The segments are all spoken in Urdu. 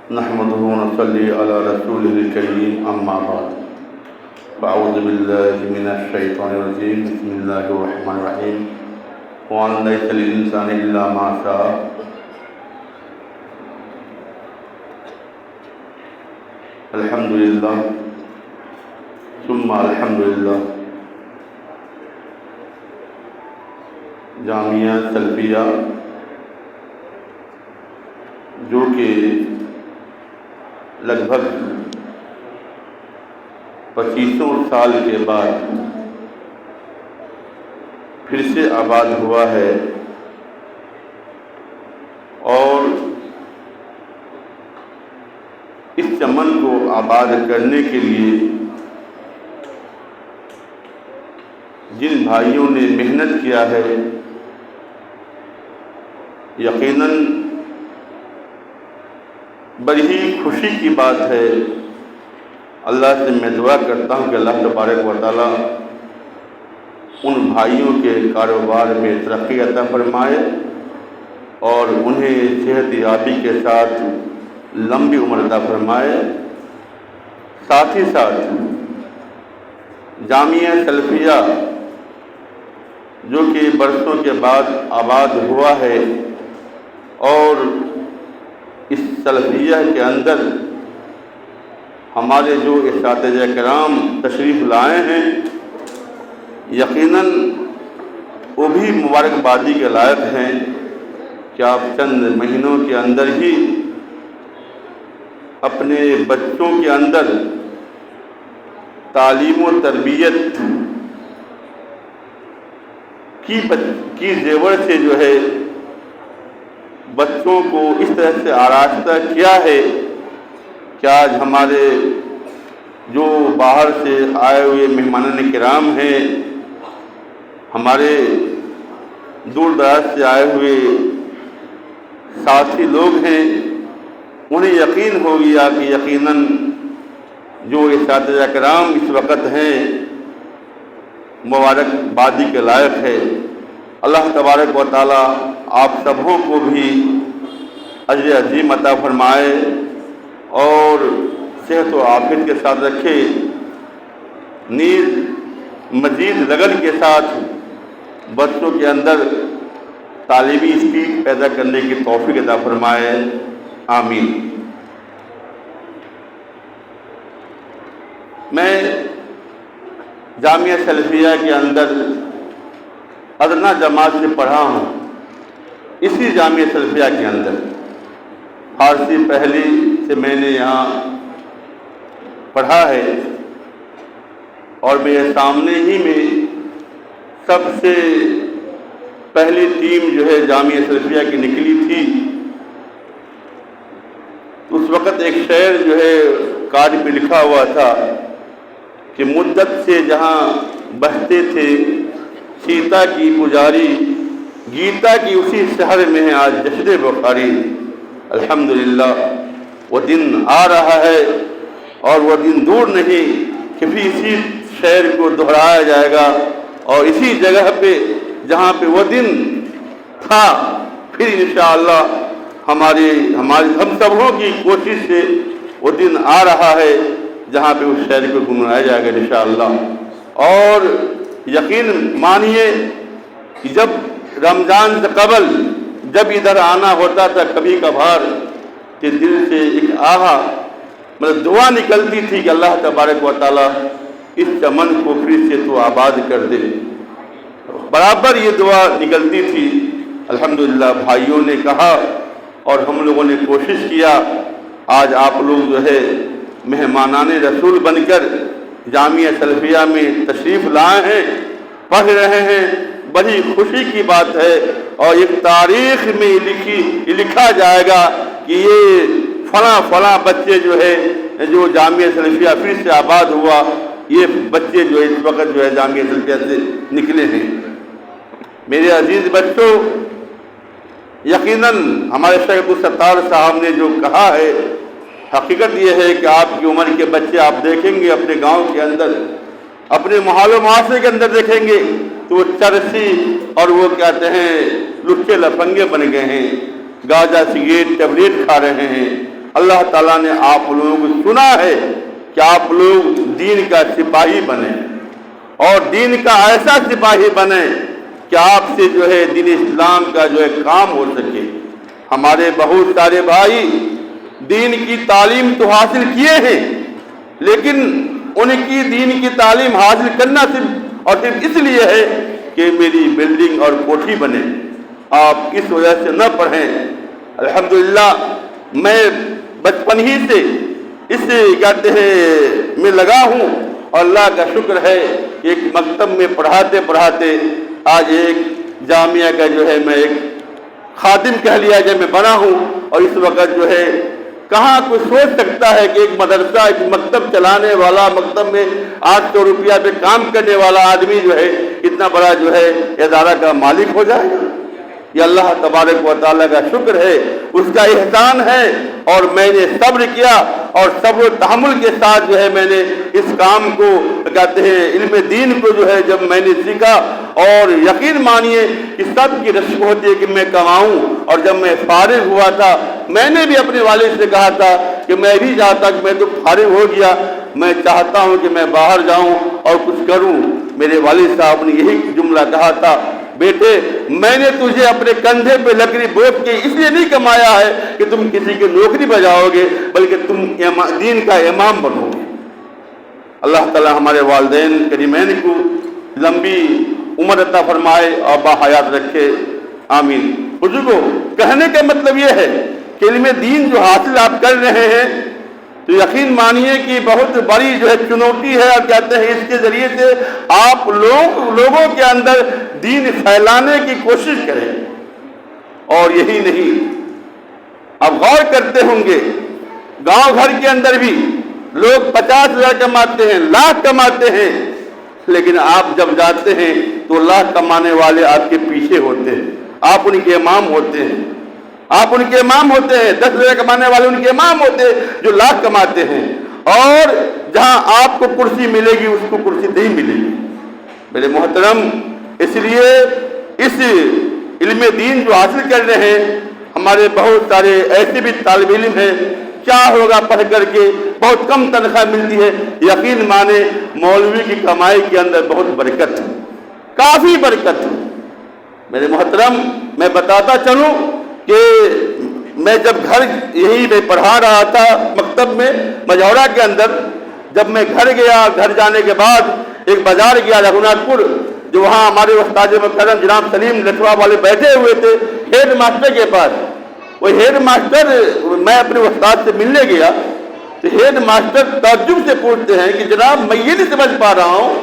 نحمده ونصلي على رسوله الكريم أما بعد فأعوذ بالله من الشيطان الرجيم بسم الله الرحمن الرحيم وأن ليس للإنسان إلا ما شاء الحمد لله ثم الحمد لله جامعہ سلفیہ جو کہ لگ بھگ 25 سال کے بعد پھر سے آباد ہوا ہے اور اس چمن کو آباد کرنے کے لیے جن بھائیوں نے محنت کیا ہے یقیناً بڑی ہی خوشی کی بات ہے۔ اللہ سے میں دعا کرتا ہوں کہ اللہ تبارک و تعالیٰ ان بھائیوں کے کاروبار میں ترقی عطا فرمائے اور انہیں صحت یابی کے ساتھ لمبی عمر عطا فرمائے۔ ساتھ ہی ساتھ جامعہ سلفیہ جو کہ برسوں کے بعد آباد ہوا ہے اور اس سلفیہ کے اندر ہمارے جو اساتذہ کرام تشریف لائے ہیں یقیناً وہ بھی مبارکبادی کے لائق ہیں کہ آپ چند مہینوں کے اندر ہی اپنے بچوں کے اندر تعلیم و تربیت کی زیور سے جو ہے بچوں کو اس طرح سے آراستہ کیا ہے کہ آج ہمارے جو باہر سے آئے ہوئے مہمانان کرام ہیں، ہمارے دور دراز سے آئے ہوئے ساتھی لوگ ہیں، انہیں یقین ہو گیا کہ یقیناً جو اساتذہ کرام اس وقت ہیں مبارکبادی کے لائق ہے۔ اللہ تبارک و تعالیٰ آپ سبوں کو بھی اجر عظیم عطا فرمائے اور صحت و عافیت کے ساتھ رکھے، نیز مزید لگن کے ساتھ بچوں کے اندر تعلیمی اسپیڈ پیدا کرنے کی توفیق عطا فرمائے، آمین۔ میں جامعہ سلفیہ کے اندر ادنا جماعت سے پڑھا ہوں، اسی جامعہ سلفیہ کے اندر فارسی پہلی سے میں نے یہاں پڑھا ہے اور میرے سامنے ہی میں سب سے پہلی ٹیم جو ہے جامعہ سلفیہ کی نکلی تھی۔ اس وقت ایک شعر جو ہے کارڈ پہ لکھا ہوا تھا کہ مدت سے جہاں بہتے تھے سیتا کی پجاری، گیتا کی اسی شہر میں ہے آج جشن بخاری۔ الحمدللہ وہ دن آ رہا ہے اور وہ دن دور نہیں کہ پھر اسی شعر کو دہرایا جائے گا اور اسی جگہ پہ جہاں پہ وہ دن تھا پھر انشاءاللہ ہم سبوں کی کوشش سے وہ دن آ رہا ہے جہاں پہ اس شعر کو گنگنایا جائے گا انشاءاللہ۔ اور یقین مانیے کہ جب رمضان سے قبل جب ادھر آنا ہوتا تھا کبھی کبھار کہ دل سے ایک دعا نکلتی تھی کہ اللہ تبارک و تعالیٰ اس چمن کو پھر سے تو آباد کر دے، برابر یہ دعا نکلتی تھی۔ الحمدللہ بھائیوں نے کہا اور ہم لوگوں نے کوشش کیا، آج آپ لوگ جو ہے مہمانان رسول بن کر جامعہ سلفیہ میں تشریف لائے ہیں، پڑھ رہے ہیں، بڑی خوشی کی بات ہے اور ایک تاریخ میں لکھا جائے گا کہ یہ فلاں بچے جو ہے جو جامعہ سلفیہ پھر سے آباد ہوا، یہ بچے جو اس وقت جو ہے جامعہ سلفیہ سے نکلے ہیں۔ میرے عزیز بچوں، یقیناً ہمارے شیخ عبدالستار صاحب نے جو کہا ہے حقیقت یہ ہے کہ آپ کی عمر کے بچے آپ دیکھیں گے اپنے گاؤں کے اندر، اپنے محال و معاشرے کے اندر دیکھیں گے تو وہ چرسی اور وہ کہتے ہیں لچے لفنگے بن گئے ہیں، گاجا سگریٹ ٹیبلیٹ کھا رہے ہیں اللہ تعالیٰ نے آپ لوگوں کو چنا ہے کہ آپ لوگ دین کا سپاہی بنے اور دین کا ایسا سپاہی بنے کہ آپ سے جو ہے دین اسلام کا جو ہے کام ہو سکے۔ ہمارے بہت سارے بھائی دین کی تعلیم تو حاصل کیے ہیں، لیکن ان کی دین کی تعلیم حاصل کرنا صرف اس لیے ہے کہ میری بلڈنگ اور کوٹھی بنے، آپ اس وجہ سے نہ پڑھیں۔ الحمدللہ میں بچپن ہی سے اس کہتے ہیں میں لگا ہوں، اور اللہ کا شکر ہے کہ ایک مکتب میں پڑھاتے پڑھاتے آج ایک جامعہ کا جو ہے میں ایک خادم کہہ لیا جائے میں بنا ہوں، اور اس وقت جو ہے کہاں کوئی سوچ سکتا ہے کہ ایک مدرسہ ایک مکتب چلانے والا، مکتب میں 800 روپیہ پہ کام کرنے والا آدمی جو ہے اتنا بڑا جو ہے ادارہ کا مالک ہو جائے گا۔ یہ اللہ تبارک و تعالیٰ کا شکر ہے، اس کا احسان ہے، اور میں نے صبر کیا اور صبر و تحمل کے ساتھ جو ہے میں نے اس کام کو کہتے ہیں علم دین کو جو ہے جب میں نے سیکھا، اور یقین مانیے کہ سب کی رشک ہوتی ہے کہ میں کماؤں، اور جب میں فارغ ہوا تھا میں نے بھی اپنے والد سے کہا تھا کہ میں بھی چاہتا کہ میں تو فارغ ہو گیا، میں چاہتا ہوں کہ میں باہر جاؤں اور کچھ کروں۔ میرے والد صاحب نے یہی جملہ کہا تھا، بیٹے میں نے تجھے اپنے کندھے پہ لکڑی بوجھ کے اس لیے نہیں کمایا ہے کہ تم کسی کی نوکری بجاؤ گے، بلکہ تم دین کا امام بنو گے۔ اللہ تعالی ہمارے والدین کریمین کو لمبی عمر عطا فرمائے اور باحیات رکھے، آمین۔ بزرگوں، کہنے کا مطلب یہ ہے کہ علم دین جو حاصل آپ کر رہے ہیں تو یقین مانیے کہ بہت بڑی جو ہے چنوتی ہے، اور کہتے ہیں اس کے ذریعے سے آپ لوگوں کے اندر دین پھیلانے کی کوشش کریں۔ اور یہی نہیں، اب غور کرتے ہوں گے گاؤں گھر کے اندر بھی لوگ 50,000 کماتے ہیں، لاکھ کماتے ہیں، لیکن آپ جب جاتے ہیں تو لاکھ کمانے والے آپ کے پیچھے ہوتے ہیں، آپ ان کے امام ہوتے ہیں، آپ ان کے امام ہوتے ہیں۔ 10,000 کمانے والے ان کے امام ہوتے ہیں جو لاکھ کماتے ہیں، اور جہاں آپ کو کرسی ملے گی اس کو کرسی نہیں ملے گی۔ میرے محترم، اس لیے اس علم دین جو حاصل کر رہے ہیں، ہمارے بہت سارے ایسے بھی طالب علم ہیں، کیا ہوگا پڑھ کر کے بہت کم تنخواہ ملتی ہے، یقین مانے مولوی کی کمائی کے اندر بہت برکت ہے، کافی برکت ہے۔ میرے محترم، میں بتاتا چلوں کہ میں جب گھر یہی میں پڑھا رہا تھا مکتب میں مجورہ کے اندر، جب میں گھر گیا، گھر جانے کے بعد ایک بازار گیا رگھوناتھ پور، جو وہاں ہمارے استاد محترم جناب سلیم لٹوا والے بیٹھے ہوئے تھے ہیڈ ماسٹر کے پاس۔ وہ ہیڈ ماسٹر، میں اپنے استاد سے ملنے گیا تو ہیڈ ماسٹر تعجب سے پوچھتے ہیں کہ جناب میں یہ نہیں سمجھ پا رہا ہوں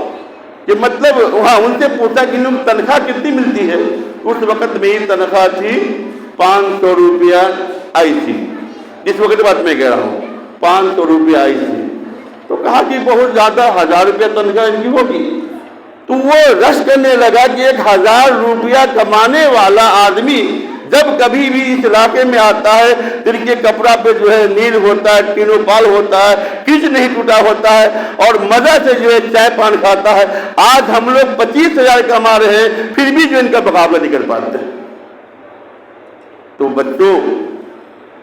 کہ مطلب وہاں ان سے پوچھا کہ انہوں تنخواہ کتنی ملتی ہے؟ اس وقت میری تنخواہ تھی 500 روپیہ آئی تھی، جس وقت بات میں کہہ رہا ہوں 500 روپیہ آئی تھی۔ تو کہا کہ بہت زیادہ، 1000 روپیہ تنخواہ ان کی ہوگی۔ تو وہ رش کرنے لگا کہ 1000 روپیہ کمانے والا آدمی جب کبھی بھی اس علاقے میں آتا ہے، دن کے کپڑا پہ جو ہے نیل ہوتا ہے، ٹینو پال ہوتا ہے، کچھ نہیں ٹوٹا ہوتا ہے، اور مزہ سے جو ہے چائے پان کھاتا ہے۔ آج ہم لوگ 25,000 کما رہے ہیں، پھر بھی جو ان کا مقابلہ نہیں کر پاتے۔ تو بچوں،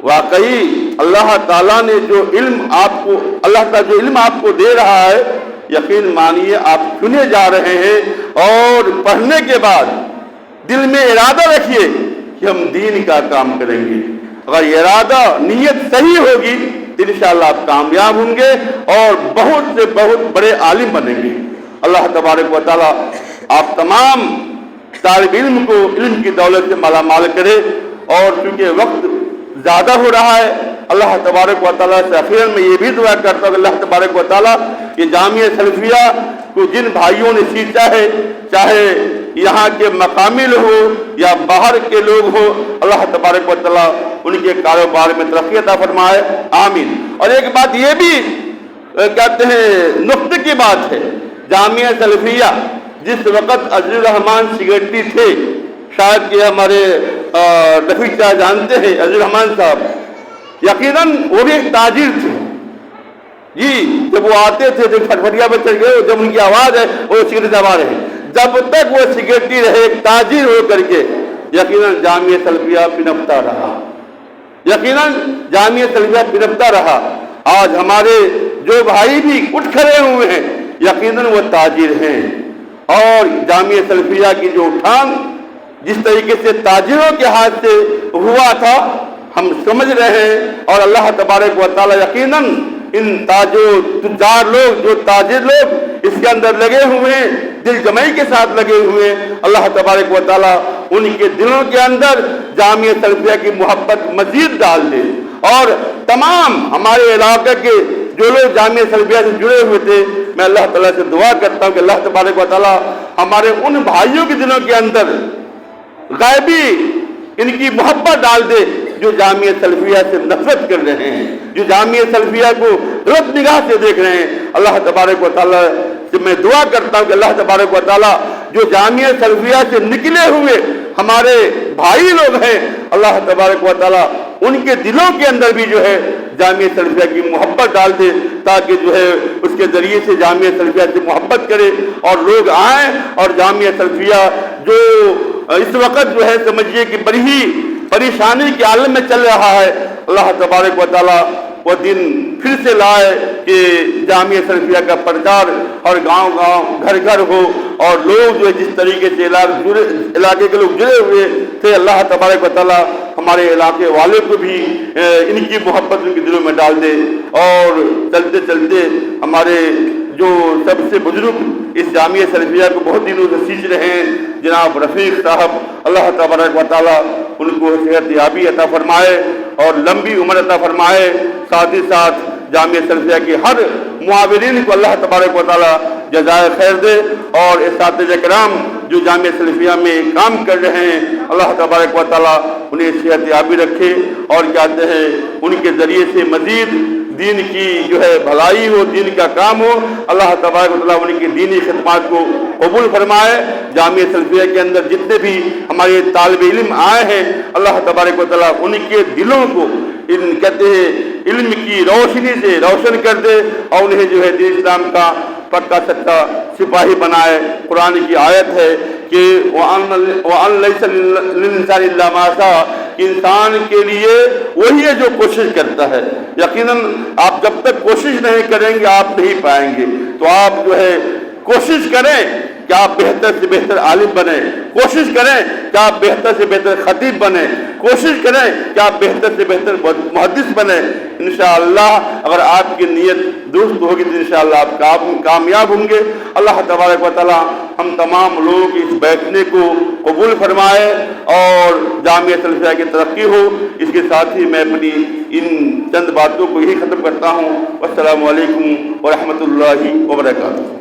واقعی اللہ تعالیٰ نے جو علم آپ کو، اللہ تعالیٰ جو علم آپ کو دے رہا ہے، یقین مانیے آپ چنے جا رہے ہیں، اور پڑھنے کے بعد دل میں ارادہ رکھیے کہ ہم دین کا کام کریں گے۔ اگر یہ ارادہ، نیت صحیح ہوگی تو انشاءاللہ آپ کامیاب ہوں گے اور بہت سے بہت بڑے عالم بنیں گے۔ اللہ تبارک و تعالیٰ آپ تمام طالب علم کو علم کی دولت سے مالا مال کرے، اور چونکہ وقت زیادہ ہو رہا ہے، اللہ تبارک و تعالیٰ سے اخیراً میں یہ بھی دعا کرتا ہوں کہ اللہ تبارک و تعالیٰ کہ جامعہ سلفیہ کو جن بھائیوں نے سیچا ہے، چاہے یہاں کے مقامی ہو یا باہر کے لوگ ہو، اللہ تبارک و تعالیٰ ان کے کاروبار میں ترقی عطا فرمائے، آمین۔ اور ایک بات یہ بھی کہتے ہیں نقطے کی بات ہے، جامعہ سلفیہ جس وقت عزیز الرحمان سیکرٹری تھے، شاید کہ ہمارے رفیق صاحب جانتے ہیں عزیز الرحمان صاحب، یقیناً وہ بھی ایک تاجر تھے جی۔ جب وہ آتے تھے جب پھٹپھٹیا پہ چل گئے، جب ان کی آواز ہے وہ سیکرٹری صاحب آ رہے ہیں، جب تک وہ سیکرٹری رہے ایک تاجر ہو کر کے، یقیناً جامعہ سلفیہ پنپتا رہا۔ یقیناً جامعہ سلفیہ پرپتا رہا. آج ہمارے جو بھائی بھی اٹھ کھڑے ہوئے ہیں یقیناً وہ تاجر ہیں، اور جامعہ سلفیہ کی جو اٹھان جس طریقے سے تاجروں کے ہاتھ سے ہوا تھا ہم سمجھ رہے ہیں، اور اللہ تبارک و تعالیٰ یقیناً ان تجار لوگ، جو تاجر لوگ اس کے اندر لگے ہوئے ہیں، دل جمعی کے ساتھ لگے ہوئے ہیں، اللہ تبارک و تعالیٰ ان کے دلوں کے اندر جامعہ سلفیہ کی محبت مزید ڈال دے. اور تمام ہمارے علاقے کے جو لوگ جامعہ سلفیہ سے جڑے ہوئے تھے، میں اللہ تعالیٰ سے دعا کرتا ہوں کہ اللہ تبارک و تعالیٰ ہمارے ان بھائیوں کے دلوں کے اندر غائبی ان کی محبت ڈال دے جو جامعہ سلفیہ سے نفرت کر رہے ہیں، جو جامعہ سلفیہ کو غلط نگاہ سے دیکھ رہے ہیں. اللہ تبارک و تعالیٰ سے میں دعا کرتا ہوں کہ اللہ تبارک و تعالیٰ جو جامعہ سلفیہ سے نکلے ہوئے ہمارے بھائی لوگ ہیں، اللہ تبارک و تعالیٰ ان کے دلوں کے اندر بھی جو ہے جامعہ سلفیہ کی محبت ڈال دے، تاکہ جو ہے اس کے ذریعے سے جامعہ سلفیہ سے محبت کرے اور لوگ آئیں. اور جامعہ سلفیہ جو اس وقت جو ہے سمجھیے کہ بڑی ہی پریشانی کے عالم میں چل رہا ہے، اللہ تبارک و تعالیٰ وہ دن پھر سے لائے کہ جامعہ سلفیہ کا پرچار اور گاؤں گاؤں گھر گھر ہو، اور لوگ جو ہے جس طریقے سے علاقے کے لوگ جڑے ہوئے تھے، اللہ تبارک و تعالیٰ ہمارے علاقے والے کو بھی ان کی محبت ان کے دلوں میں ڈال دے. اور چلتے چلتے ہمارے جو سب سے بزرگ اس جامعہ سلفیہ کو بہت دنوں سے سیکھ رہے ہیں جناب رفیق صاحب، اللہ تبارک و تعالیٰ ان کو صحت یابی عطا فرمائے اور لمبی عمر عطا فرمائے. ساتھ ہی ساتھ جامعہ سلفیہ کے ہر معاونین کو اللہ تبارک و تعالیٰ جزائے خیر دے، اور اساتذہ کرام جو جامعہ سلفیہ میں کام کر رہے ہیں اللہ تبارک و تعالیٰ انہیں صحت یابی رکھے، اور کہتے ہیں ان کے ذریعے سے مزید دین کی جو ہے بھلائی ہو، دین کا کام ہو. اللہ تبارک و تعالیٰ ان کی دینی خدمات کو قبول فرمائے. جامعہ سلفیہ کے اندر جتنے بھی ہمارے طالب علم آئے ہیں اللہ تبارک و تعالیٰ ان کے دلوں کو کہتے ہیں علم کی روشنی سے روشن کر دے، اور انہیں جو ہے دین اسلام کا پکا سچا سپاہی بنائے. قرآن کی آیت ہے کہ وَأَن لَيْسَ لِلْإِنسَانِ إِلَّا مَا سَعَىٰ، انسان کے لیے وہی ہے جو کوشش کرتا ہے. یقیناً آپ جب تک کوشش نہیں کریں گے آپ نہیں پائیں گے. تو آپ جو ہے کوشش کریں کہ آپ بہتر سے بہتر عالم بنیں، کوشش کریں کہ آپ بہتر سے بہتر خطیب بنیں، کوشش کریں کہ آپ بہتر سے بہتر محدث بنیں. انشاءاللہ اگر آپ کی نیت درست ہوگی تو انشاءاللہ آپ کامیاب ہوں گے. اللہ تبارک و تعالیٰ ہم تمام لوگ اس بیٹھنے کو قبول فرمائے اور جامعہ سلفیہ کی ترقی ہو. اس کے ساتھ ہی میں اپنی ان چند باتوں کو یہی ختم کرتا ہوں. والسلام علیکم ورحمۃ اللہ وبرکاتہ.